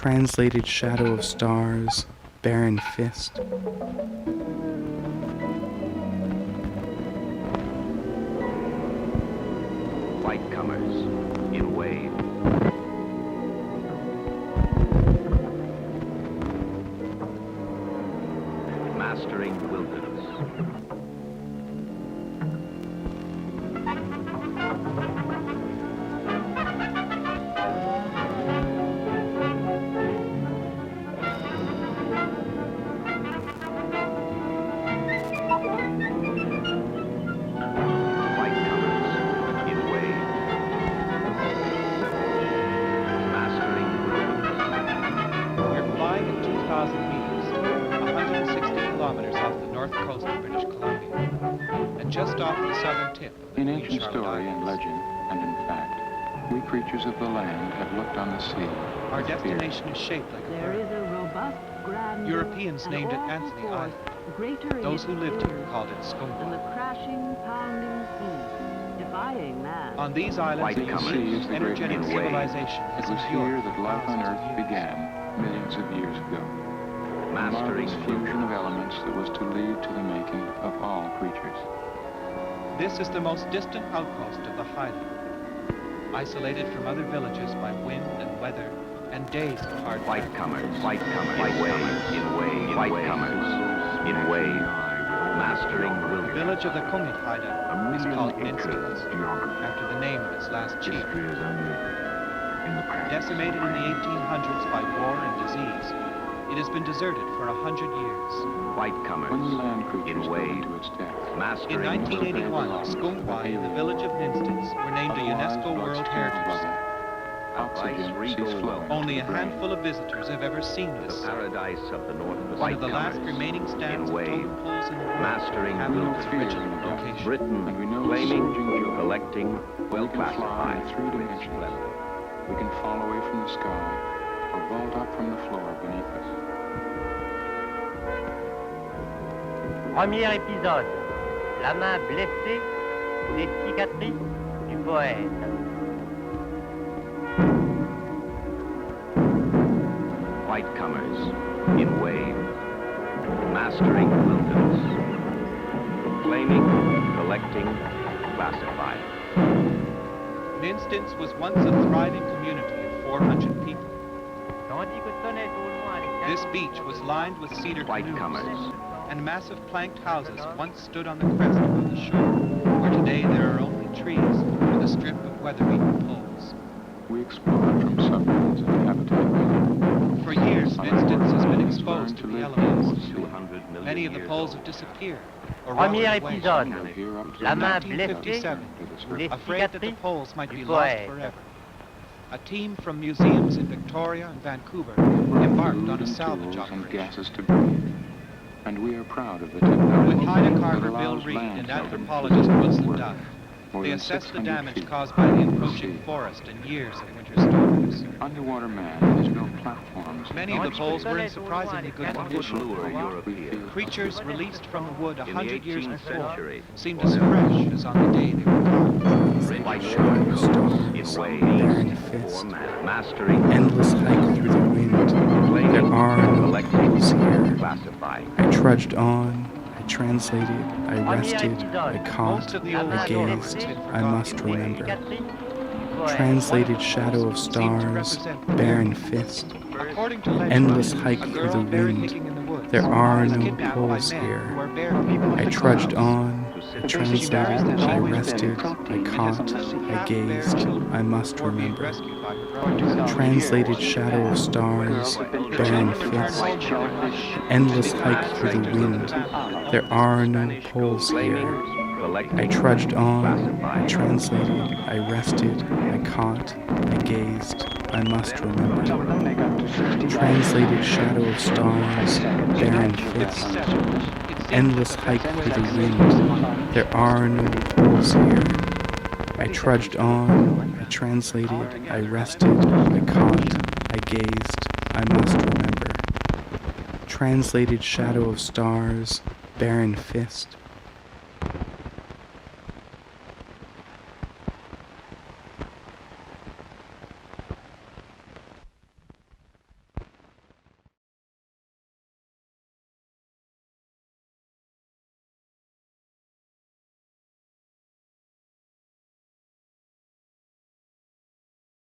translated shadow of stars, barren fist. White comers in wave. Mastering wilderness. Just off the southern tip of the In Queen ancient Charlotte story and Islands. legend, and in fact, we creatures of the land have looked on the sea. Our with fear. destination is shaped like a There is bird. a robust, grand, Europeans named it Anthony Island. Those who lived here called it than the Scunthorpe. crashing, pounding sea, defying man. On these islands, White the comers East in energetic wave. civilization has It was here endured that for life on thousands of Earth years. began millions of years ago. A Mastering marvelous fusion of elements that was to lead to the making of all creatures. This is the most distant outpost of the highland, isolated from other villages by wind and weather and days of hard White travel. comers, white comers, in wave, white comers, in wave, mastering The wilderness. village of the Kungit Haida is called Ninskins, after the name of its last chief. Decimated in the 1800s by war and disease, it has been deserted for 100 years. White When the comers, land creatures in go wave, into its death, In mastering 1981, Skunkpai and the village of Ninstins were named a UNESCO World Heritage Site. oxygen ceased flowing. Only to a the brain. handful of visitors have ever seen the this site. paradise of the North One Pacific. of the last comers, remaining stands of wave, totem poles in the world mastering have wilderness. its Fear original in the dark. location. Britain, And we know claiming, surging joy. collecting, well We can fly classified. in 3 dimensions. We can fall away from the sky or vault up from the floor beneath us. Premier épisode, la main blessée, les cicatrices du poète. White comers, in wave, mastering wilderness. Claiming, collecting, classified. Ninstins was once a thriving community of 400 people. Tandis que sonnait au loin les This beach was lined with cedar White canoes, comers, and massive planked houses once stood on the crest of the shore, where today there are only trees with a strip of weather-beaten poles. We explored from submarines and habitat building. For years, Our Ninstins has been organisms exposed learned to to the live elements. 200 million Many of the years poles old. have disappeared or Premier rotted away. épisode, We're here up to la the main mountains blessée, of the 57, les afraid that the cicatrices poles might du be lost poète. forever. A team from museums in Victoria and Vancouver embarked on a salvage tools and operation. gases to breathe. And we are proud of the technology With Haida that carver Bill allows Reed land and to anthropologist Woodson Duff, more they than assessed the 600 damage feet caused by the below encroaching sea. forest and years of winter storms. Underwater man has built platforms. Many of the poles were in surprisingly good What would condition. lure Europeans? Creatures released from the wood In the 100 years 18th before century, seemed as fresh as on the day they were carved. White Shadow of comers, in stars, wave, barren fist. or mastering Endless hike through the wind. claiming, There are no collecting, poles here. classified. I trudged on, I translated, I rested, I Most caught, of the I old gazed, stories have been I forgotten. must remember. Cicatrices du poète. Translated shadow of stars, barren fist. According to legend, Endless hike a through girl the berry wind. picking in the woods There are is no kidnapped poles by men here. who are bear people I in the trudged clouds. on, I translated, I rested, I caught, I gazed, I must Or being remember. rescued by her brothers. Translated shadow of stars, barren fist. Endless hike through the wind. There are no poles here. I trudged on, I translated, I rested, I caught, I gazed, I must remember. Translated shadow of stars, barren fist. Endless hike through the wind. There are no poles here. I trudged on, I translated, I rested, I caught, I gazed, I must remember. Translated shadow of stars, barren fist.